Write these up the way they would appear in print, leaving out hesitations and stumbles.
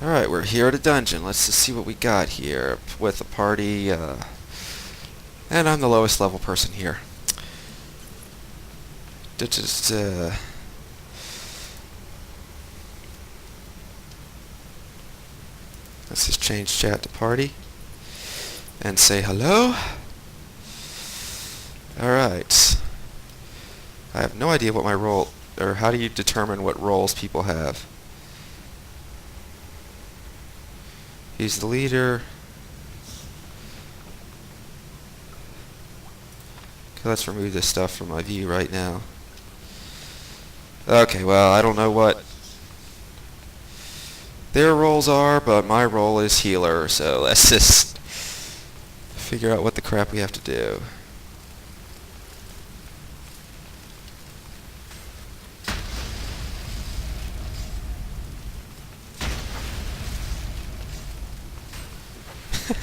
Alright, we're here at a dungeon. Let's just see what we got here with a party, and I'm the lowest level person here. Let's just change chat to party and say hello. Alright. I have no idea what my role, or how do you determine what roles people have? He's the leader. Okay, let's remove this stuff from my view right now. Okay, well, I don't know what their roles are, but my role is healer, so let's just figure out what the crap we have to do.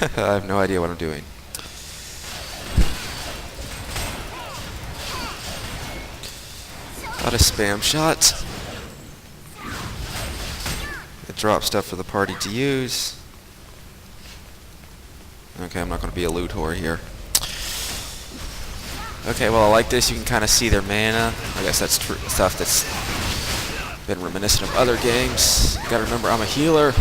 I have no idea what I'm doing. Got a spam shot. It drops stuff for the party to use. Okay, I'm not going to be a loot whore here. Okay, well, I like this. You can kind of see their mana. I guess that's stuff that's been reminiscent of other games. You gotta remember, I'm a healer.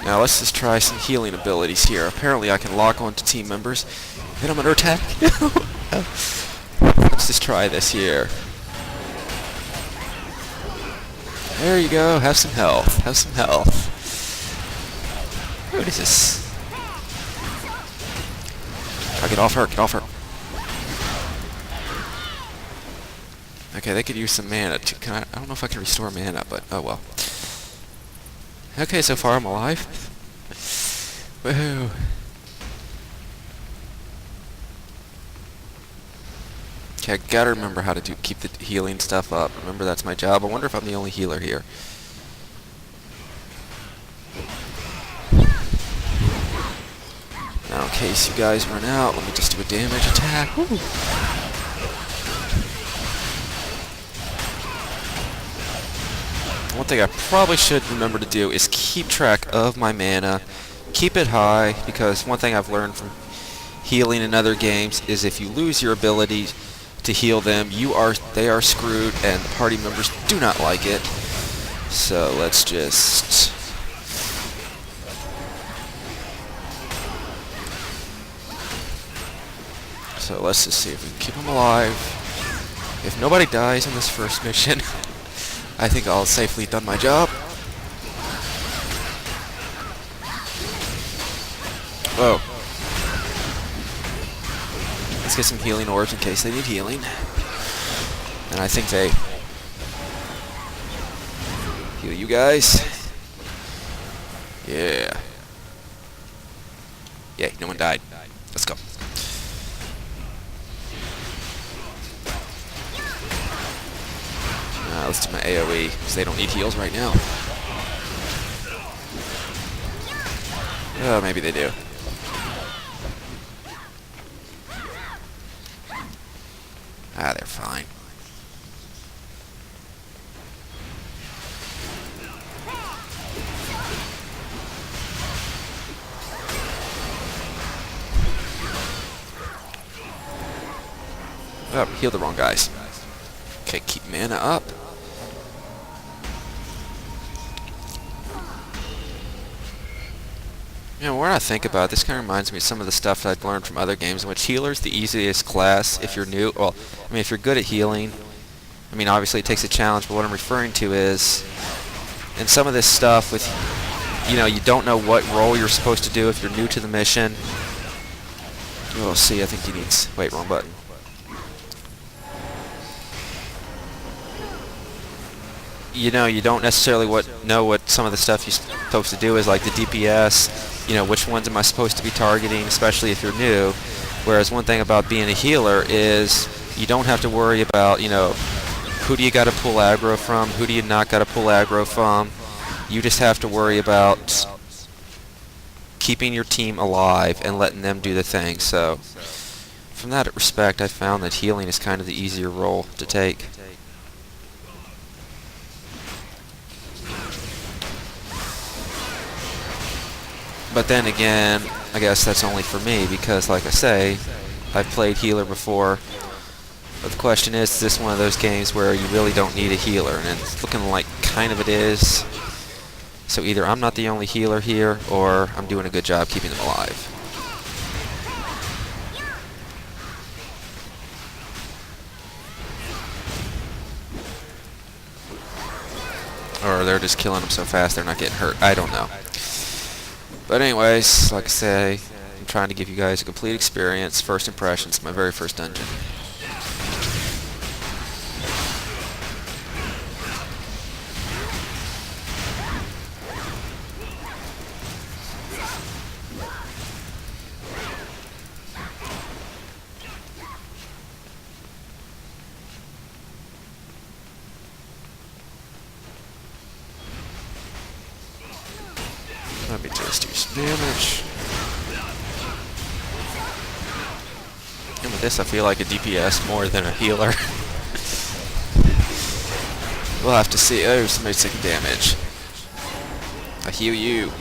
Now let's just try some healing abilities here. Apparently I can lock onto team members. Then I'm under attack. Let's just try this here. There you go. Have some health. Have some health. What is this? Oh, get off her. Get off her. Okay, they could use some mana. I don't know if I can restore mana, but oh well. Okay, so far I'm alive. Woohoo. Okay, I gotta remember how to keep the healing stuff up. Remember, that's my job. I wonder if I'm the only healer here. Now, in case you guys run out, let me just do a damage attack. Woo. One thing I probably should remember to do is keep track of my mana. Keep it high, because one thing I've learned from healing in other games is if you lose your ability to heal them, they are screwed, and the party members do not like it. So let's just... So let's just see if we can keep them alive. If nobody dies in this first mission, I think I'll have safely done my job. Whoa. Let's get some healing orbs in case they need healing. And I think they heal you guys. Yeah. Yay, no one died. Let's go. Let's do my AoE, because they don't need heals right now. Oh, maybe they do. Ah, they're fine. Oh, heal the wrong guys. Okay, keep mana up. You know, when I think about it, this kind of reminds me of some of the stuff that I've learned from other games in which healer's the easiest class if you're new. Well, I mean, if you're good at healing, I mean, obviously it takes a challenge, but what I'm referring to is, in some of this stuff with, you know, you don't know what role you're supposed to do if you're new to the mission. Oh, see, I think he needs... Wait, wrong button. You know, you don't necessarily know what some of the stuff you're supposed to do is, like the DPS, you know, which ones am I supposed to be targeting, especially if you're new. Whereas one thing about being a healer is you don't have to worry about, you know, who do you got to pull aggro from, who do you not got to pull aggro from. You just have to worry about keeping your team alive and letting them do the thing. So from that respect, I found that healing is kind of the easier role to take. But then again, I guess that's only for me because, like I say, I've played healer before. But the question is this one of those games where you really don't need a healer? And it's looking like kind of it is. So either I'm not the only healer here, or I'm doing a good job keeping them alive. Or they're just killing them so fast they're not getting hurt. I don't know. But anyways, like I say, I'm trying to give you guys a complete experience, first impressions, my very first dungeon. Let me just do some damage. And with this, I feel like a DPS more than a healer. We'll have to see. Oh, somebody's taking damage. I heal you.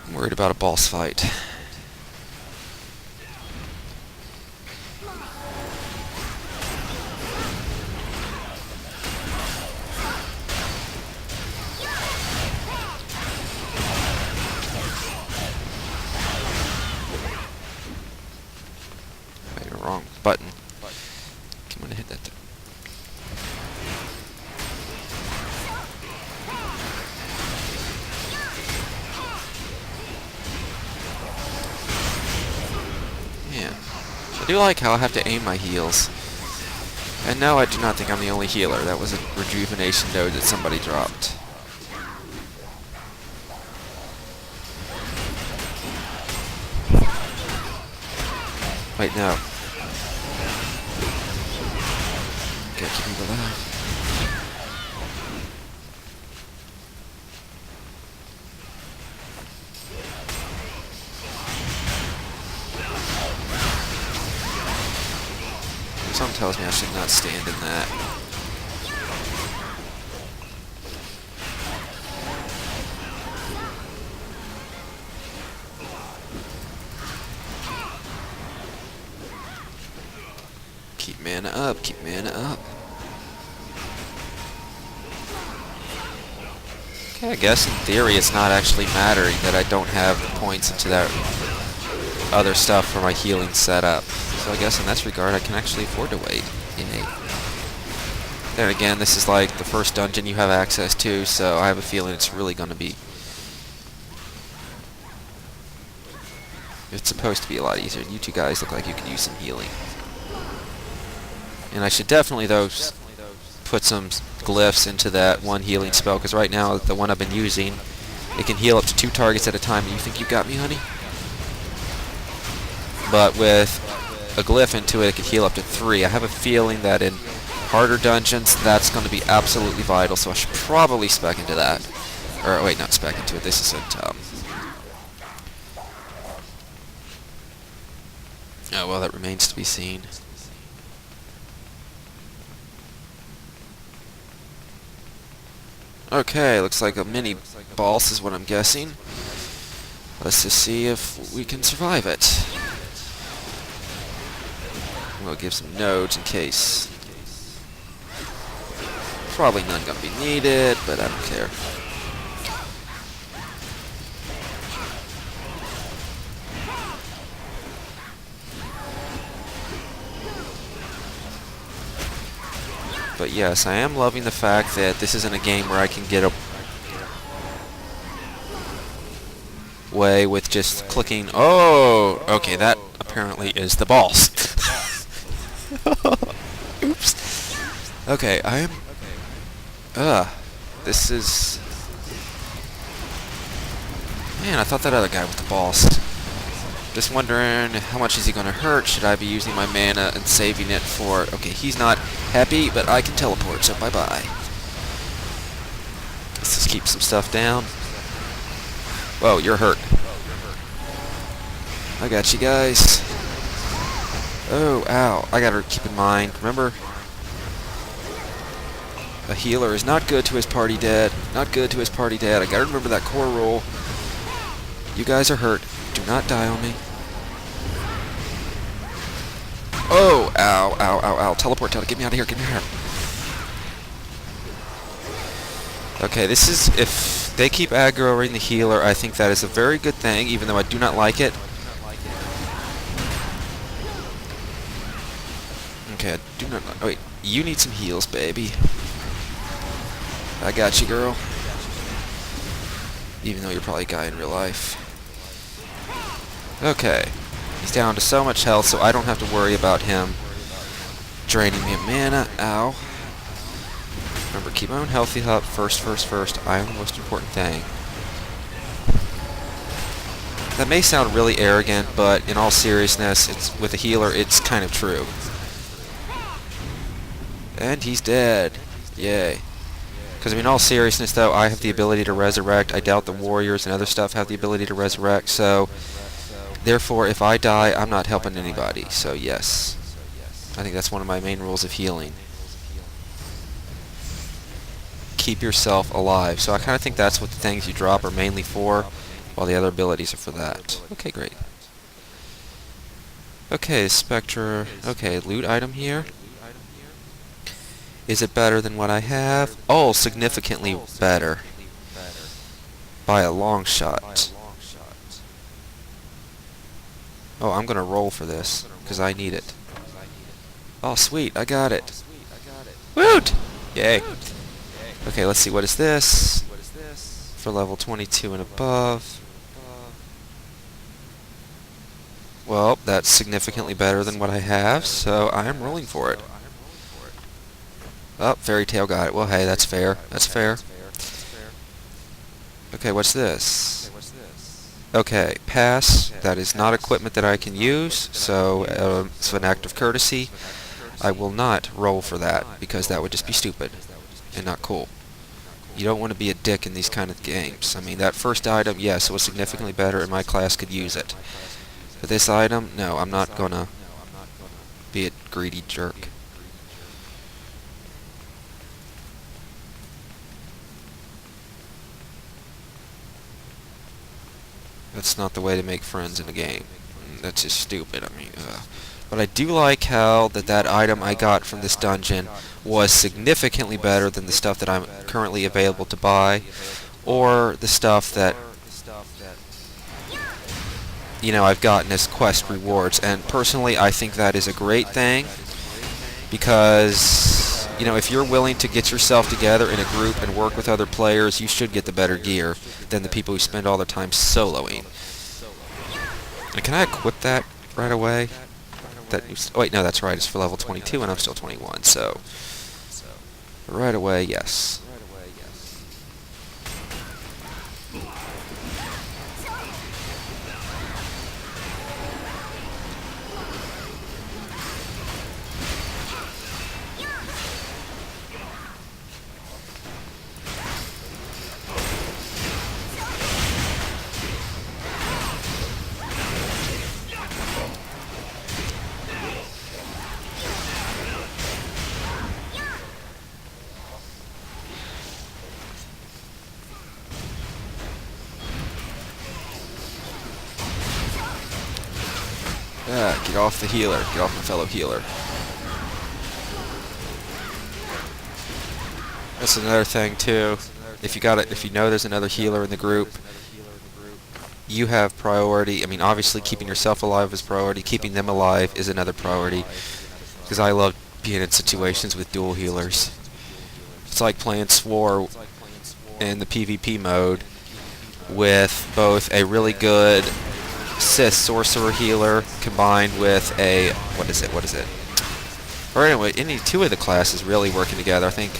I'm worried about a boss fight. Wrong button. I'm gonna hit that thing. Yeah. I do like how I have to aim my heals. And no, I do not think I'm the only healer. That was a rejuvenation node that somebody dropped. Wait, no. Gotta keep him alive. Something tells me I should not stand in that. Keep mana up, keep mana up. Okay, I guess in theory it's not actually mattering that I don't have the points into that other stuff for my healing setup. So I guess in this regard I can actually afford to wait. Yay. Then again, this is like the first dungeon you have access to, so I have a feeling it's really going to be... It's supposed to be a lot easier. You two guys look like you could use some healing. And I should definitely, though, put some glyphs into that one healing spell, because right now, the one I've been using, it can heal up to 2 targets at a time. You think you got me, honey? But with a glyph into it, it can heal up to 3. I have a feeling that in harder dungeons, that's going to be absolutely vital, so I should probably spec into that. Or, wait, not spec into it. This isn't, oh, well, that remains to be seen. Okay, looks like a mini boss is what I'm guessing. Let's just see if we can survive it. We'll give some nodes in case. Probably none gonna be needed, but I don't care. But yes, I am loving the fact that this isn't a game where I can get away with just clicking. Oh, okay, that apparently is the boss. Oops. Okay, I am... this is... Man, I thought that other guy was the boss. Just wondering, how much is he going to hurt? Should I be using my mana and saving it for... Okay, he's not happy, but I can teleport, so bye-bye. Let's just keep some stuff down. Whoa, you're hurt. I got you guys. Oh, ow. I gotta keep in mind, remember? A healer is not good to his party dead. Not good to his party dead. I gotta remember that core rule. You guys are hurt. Do not die on me. Oh, ow, ow, ow, ow. Teleport, get me out of here, get me out of here. Okay, this is, if they keep aggroing the healer, I think that is a very good thing, even though I do not like it. Okay, I do not, oh wait, you need some heals, baby. I got you, girl. Even though you're probably a guy in real life. Okay. He's down to so much health, so I don't have to worry about him draining me of mana. Ow. Remember, keep my own healthy up first. I am the most important thing. That may sound really arrogant, but in all seriousness, it's with a healer, it's kind of true. And he's dead. Yay. Because, I mean, in all seriousness, though, I have the ability to resurrect. I doubt the warriors and other stuff have the ability to resurrect, so... Therefore, if I die, I'm not helping anybody. So, yes. I think that's one of my main rules of healing. Keep yourself alive. So I kind of think that's what the things you drop are mainly for, while the other abilities are for that. Okay, great. Okay, Spectre. Okay, loot item here. Is it better than what I have? Oh, significantly better. By a long shot. Oh, I'm gonna roll for this, because I need it. Oh, sweet, I got it. Woot! Yay. Okay, let's see, what is this? For level 22 and above. Well, that's significantly better than what I have, so I am rolling for it. Oh, Fairy Tale got it. Well, hey, that's fair. That's fair. Okay, what's this? Okay, pass. That is not equipment that I can use, so it's an act of courtesy. I will not roll for that, because that would just be stupid and not cool. You don't want to be a dick in these kind of games. I mean, that first item, yes, it was significantly better and my class could use it. But this item, no, I'm not gonna be a greedy jerk. That's not the way to make friends in a game. That's just stupid, I mean, But I do like how that item I got from this dungeon was significantly better than the stuff that I'm currently available to buy, or the stuff that, you know, I've gotten as quest rewards. And personally, I think that is a great thing, because, you know, if you're willing to get yourself together in a group and work with other players, you should get the better gear than the people who spend all their time soloing. And can I equip that right away? Oh wait, no, that's right, it's for level 22 and I'm still 21, so right away, yes. Get off the healer. Get off my fellow healer. That's another thing too. If you know there's another healer in the group, you have priority. I mean, obviously keeping yourself alive is priority. Keeping them alive is another priority. Because I love being in situations with dual healers. It's like playing Swore in the PvP mode with both a really good Sith sorcerer healer combined with a what is it? Or anyway, two of the classes really working together. I think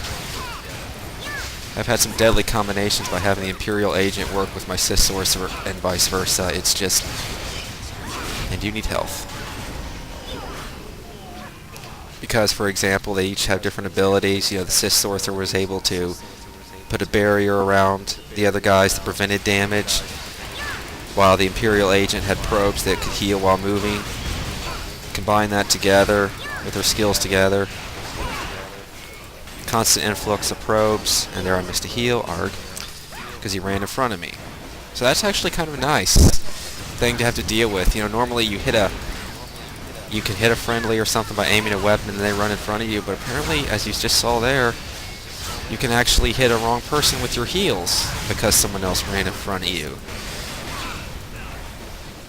I've had some deadly combinations by having the Imperial agent work with my Sith sorcerer and vice versa. It's just do need health. Because, for example, they each have different abilities. You know, the Sith Sorcerer was able to put a barrier around the other guys that prevented damage, while the Imperial Agent had probes that could heal while moving. Combine that together with their skills together. Constant influx of probes, and there I missed a heal, arg, because he ran in front of me. So that's actually kind of a nice thing to have to deal with. You know, normally you can hit a friendly or something by aiming a weapon and they run in front of you, but apparently, as you just saw there, you can actually hit a wrong person with your heals because someone else ran in front of you.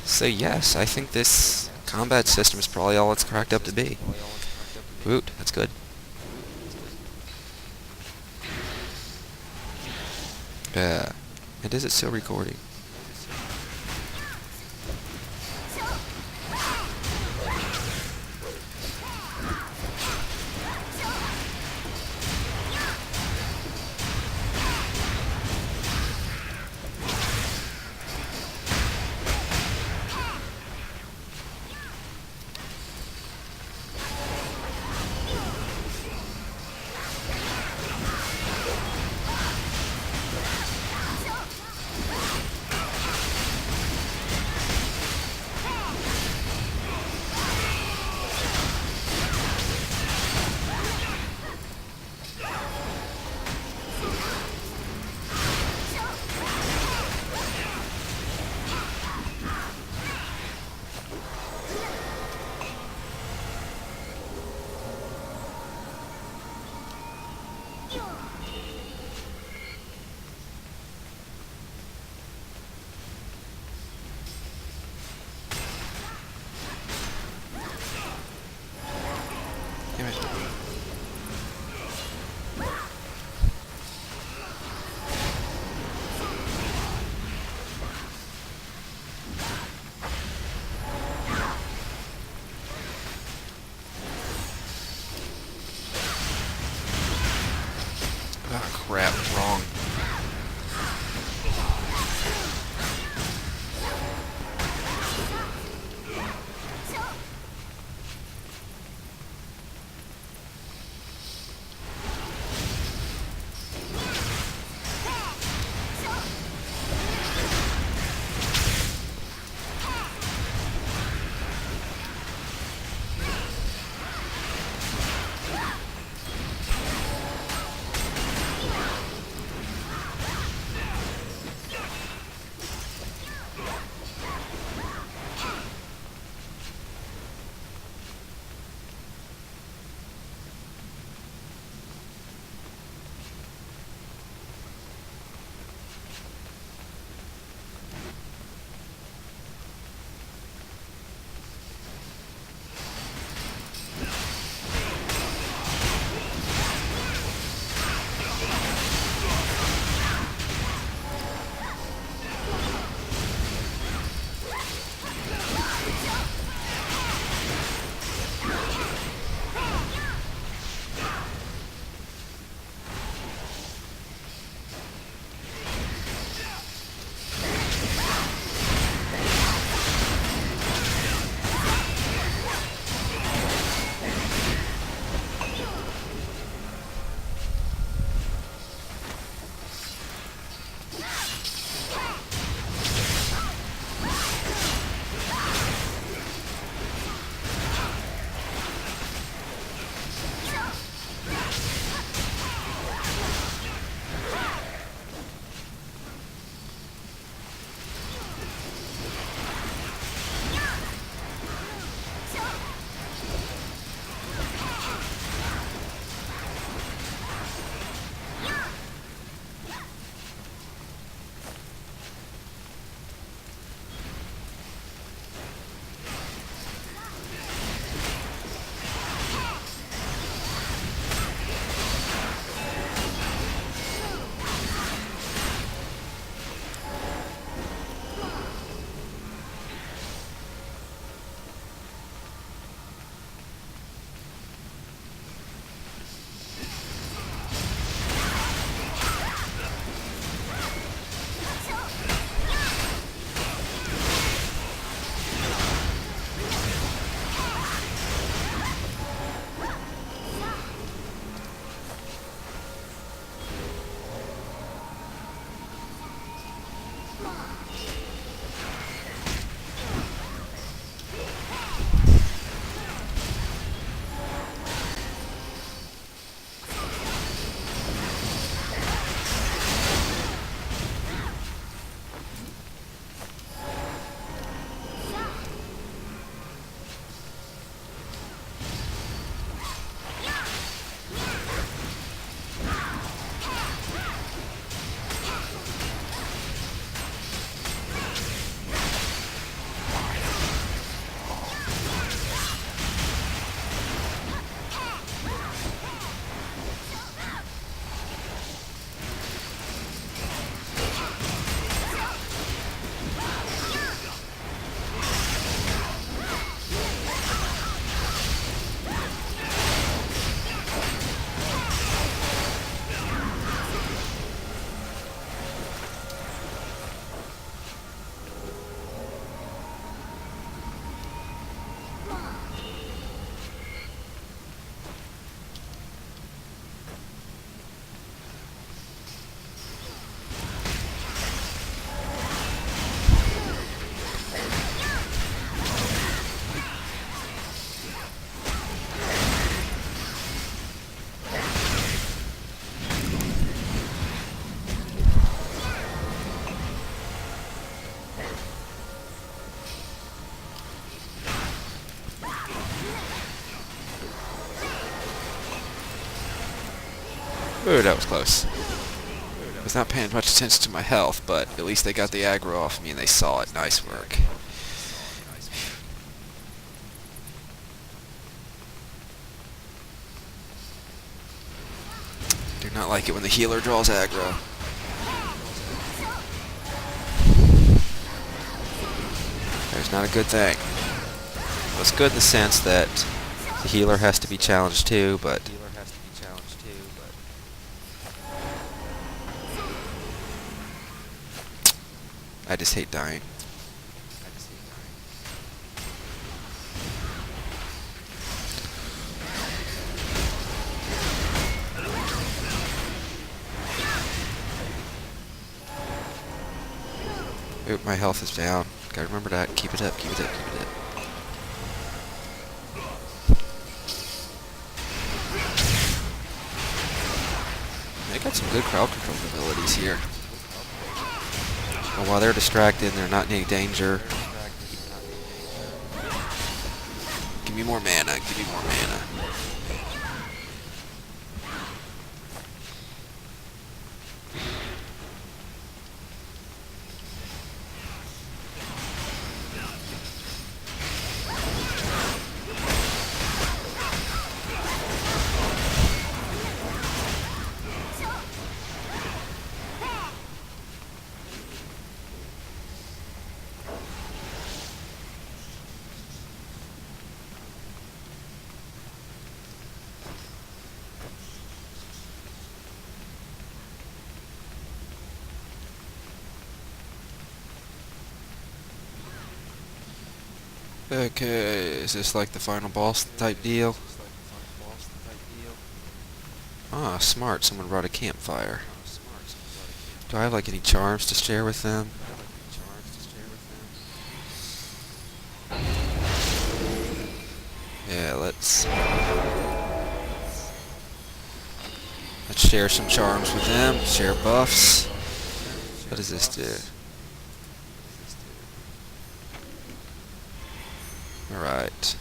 So yes, I think this combat system is probably all it's cracked up to be. Woot, that's good. And is it still recording? Damn it. Ah, crap, wrong. Ooh, that was close. I was not paying much attention to my health, but at least they got the aggro off me and they saw it. Nice work. Do not like it when the healer draws aggro. There's not a good thing. Well, it's good in the sense that the healer has to be challenged too, but I just hate dying. Oop, my health is down. Gotta remember that. Keep it up, keep it up, keep it up. They got some good crowd control abilities here. Well, while they're distracted, they're not in any danger. Give me more mana, give me more mana. Okay, is this like the final boss type deal? Ah, smart, someone brought a campfire. Do I have like any charms to share with them? Yeah, let's share some charms with them, share buffs. What does this do? Alright.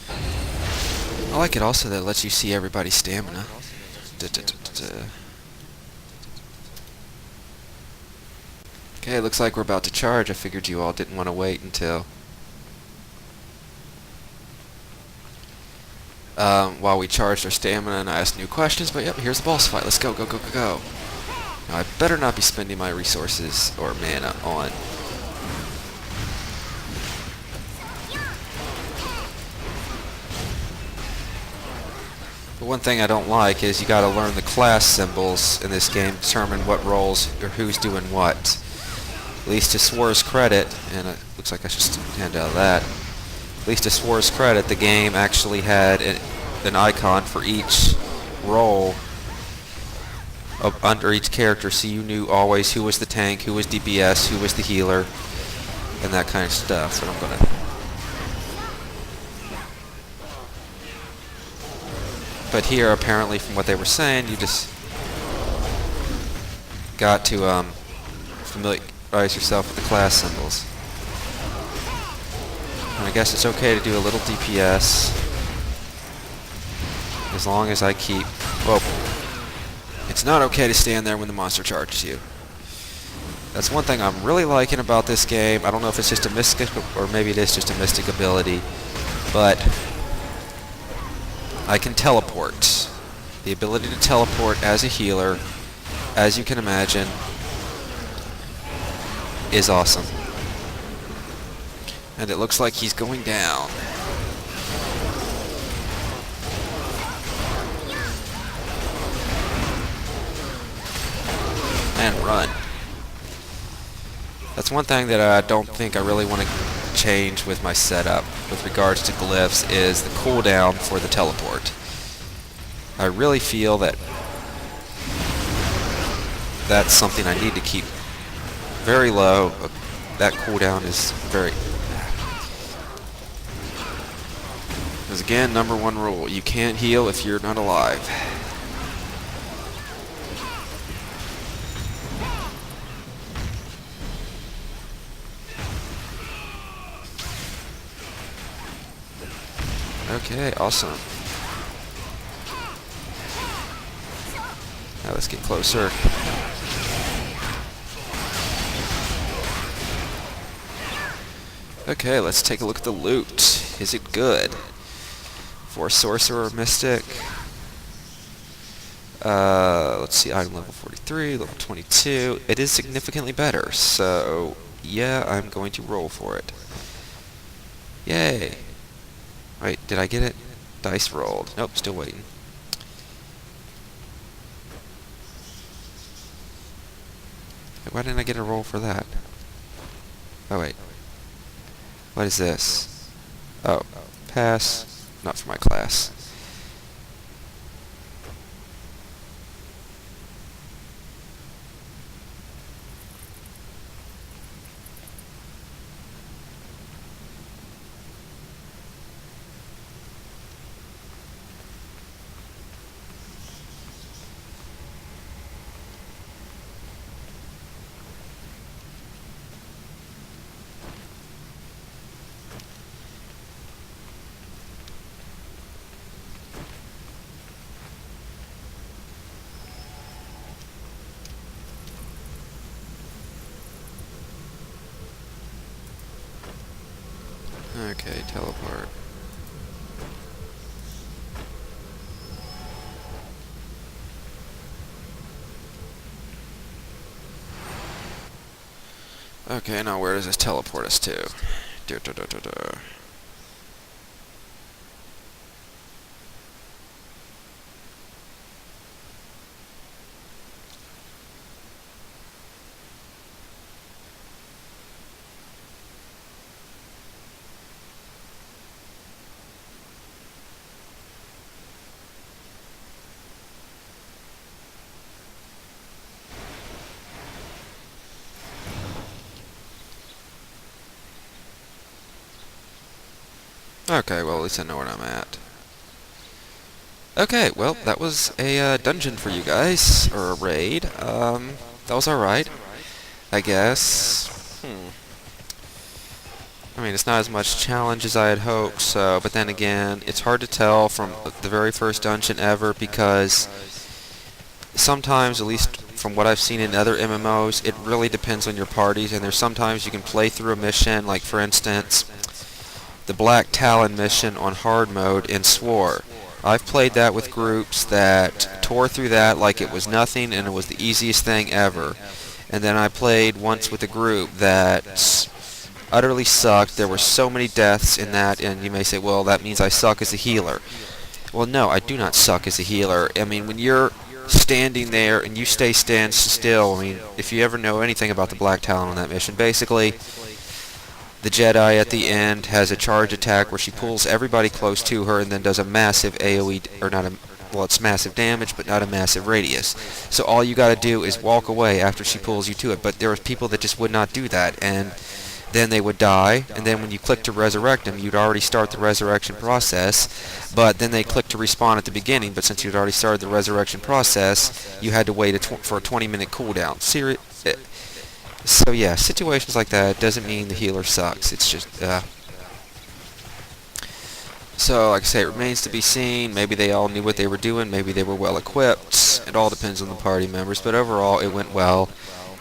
I like it also that it lets you see everybody's stamina. Okay, looks like we're about to charge. I figured you all didn't want to wait until while we charged our stamina and I asked new questions, but yep, here's the boss fight. Let's go, go, go, go, go. Now I better not be spending my resources or mana on But one thing I don't like is you gotta learn the class symbols in this game to determine what roles or who's doing what. At least to Swar's credit, and it looks like I should hand out that. At least to Swar's credit, the game actually had an icon for each role under each character, so you knew always who was the tank, who was DPS, who was the healer, and that kind of stuff. So I'm gonna. But here, apparently, from what they were saying, you just got to familiarize yourself with the class symbols. And I guess it's okay to do a little DPS as long as I keep. Well, it's not okay to stand there when the monster charges you. That's one thing I'm really liking about this game. I don't know if it's just a mystic, or maybe it is just a mystic ability, but I can teleport. The ability to teleport as a healer, as you can imagine, is awesome. And it looks like he's going down. And run. That's one thing that I don't think I really want to change with my setup with regards to glyphs is the cooldown for the teleport. I really feel that that's something I need to keep very low. That cooldown is very... Because again, number one rule, you can't heal if you're not alive. Okay, awesome. Now let's get closer. Okay, let's take a look at the loot. Is it good? For Sorcerer Mystic. Let's see, item level 43, level 22. It is significantly better, so yeah, I'm going to roll for it. Yay! Wait, did I get it? Dice rolled. Nope, still waiting. Why didn't I get a roll for that? Oh, wait. What is this? Oh, pass. Not for my class. Okay, teleport. Okay, now where does this teleport us to? Okay, well, at least I know where I'm at. Okay, well, that was a dungeon for you guys, or a raid. That was alright, I guess. I mean, it's not as much challenge as I had hoped, so, but then again, it's hard to tell from the very first dungeon ever, because sometimes, at least from what I've seen in other MMOs, it really depends on your parties, and there's sometimes you can play through a mission, like for instance, the Black Talon mission on hard mode in SWOR. I've played that with groups that tore through that like it was nothing and it was the easiest thing ever. And then I played once with a group that utterly sucked. There were so many deaths in that, and you may say, well, that means I suck as a healer. Well, no, I do not suck as a healer. I mean, when you're standing there and you stand still, I mean, if you ever know anything about the Black Talon on that mission, basically the Jedi at the end has a charge attack where she pulls everybody close to her and then does a massive AoE, or not a, well, it's massive damage, but not a massive radius. So all you gotta do is walk away after she pulls you to it. But there was people that just would not do that, and then they would die, and then when you click to resurrect them, you'd already start the resurrection process, but then they click to respawn at the beginning, but since you'd already started the resurrection process, you had to wait for a 20-minute cooldown. So yeah, situations like that doesn't mean the healer sucks. It's just, so like I say, it remains to be seen. Maybe they all knew what they were doing. Maybe they were well equipped. It all depends on the party members. But overall, it went well.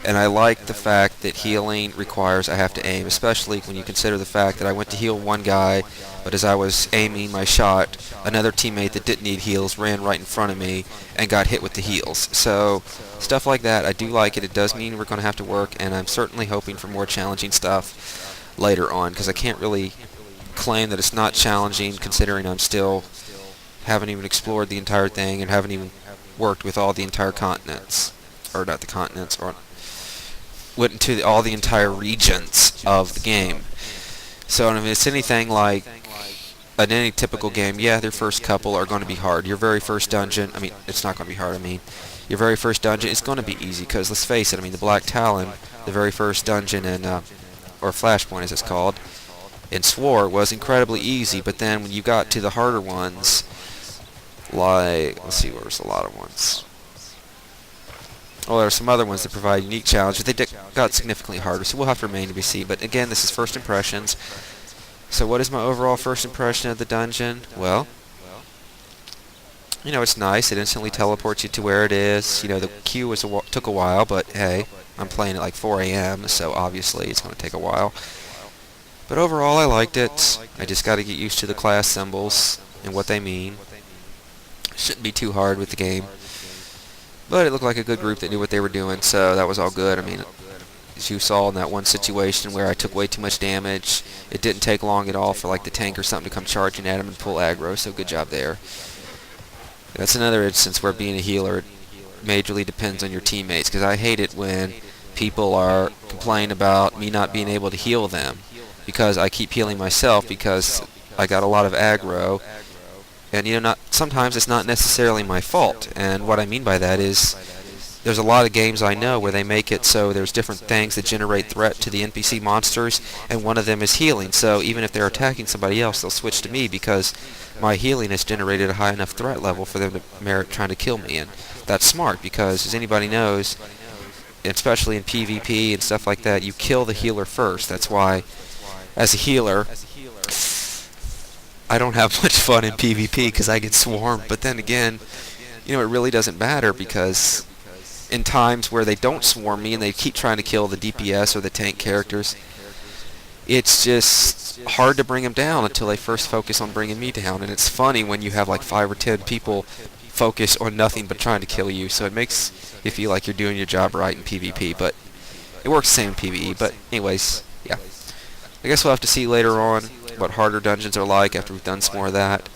And I like the fact that healing requires I have to aim, especially when you consider the fact that I went to heal one guy, but as I was aiming my shot, another teammate that didn't need heals ran right in front of me and got hit with the heals. So stuff like that, I do like it. It does mean we're going to have to work, and I'm certainly hoping for more challenging stuff later on, because I can't really claim that it's not challenging, considering I'm still haven't even explored the entire thing and haven't even worked with all the entire continents, or not the continents, or went into all the entire regions of the game. So I mean, it's anything like in any typical game, yeah, their first couple are going to be hard. Your very first dungeon, I mean, it's not going to be hard, I mean, your very first dungeon is going to be easy, because let's face it, I mean, the Black Talon, the very first dungeon in, or Flashpoint as it's called, in SWOR was incredibly easy, but then when you got to the harder ones, like, let's see, there's a lot of ones. Well, there are some other ones that provide unique challenges. They got significantly harder, so we'll have to remain to be seen. But again, this is first impressions. So what is my overall first impression of the dungeon? Well, You know, it's nice. It instantly teleports you to where it is. You know, the queue took a while, but hey, I'm playing at like 4 a.m., so obviously it's going to take a while. But overall, I liked it. I just got to get used to the class symbols and what they mean. Shouldn't be too hard with the game. But it looked like a good group that knew what they were doing, so that was all good. I mean, as you saw in that one situation where I took way too much damage, it didn't take long at all for like the tank or something to come charging at him and pull aggro, so good job there. That's another instance where being a healer majorly depends on your teammates, because I hate it when people are complaining about me not being able to heal them, because I keep healing myself because I got a lot of aggro. And you know, sometimes it's not necessarily my fault. And what I mean by that is there's a lot of games I know where they make it so there's different things that generate threat to the NPC monsters, and one of them is healing. So even if they're attacking somebody else, they'll switch to me because my healing has generated a high enough threat level for them to merit trying to kill me. And that's smart because, as anybody knows, especially in PvP and stuff like that, you kill the healer first. That's why, as a healer, I don't have much fun in PvP because I get swarmed. But then again, you know, it really doesn't matter because in times where they don't swarm me and they keep trying to kill the DPS or the tank characters, it's just hard to bring them down until they first focus on bringing me down. And it's funny when you have like 5 or 10 people focus on nothing but trying to kill you, so it makes you feel like you're doing your job right in PvP, but it works the same in PvE. But anyways, yeah, I guess we'll have to see later on what harder dungeons are like after we've done some more of that.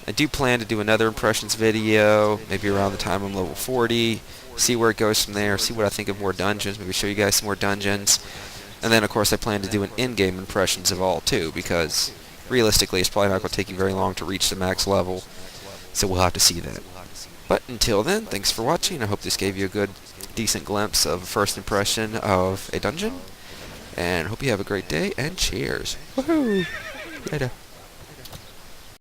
I do plan to do another impressions video, maybe around the time I'm level 40, see where it goes from there, see what I think of more dungeons, maybe show you guys some more dungeons. And then, of course, I plan to do an in-game impressions of all, too, because realistically, it's probably not going to take you very long to reach the max level, so we'll have to see that. But until then, thanks for watching. I hope this gave you a good, decent glimpse of a first impression of a dungeon, and hope you have a great day, and cheers. Woohoo! Later.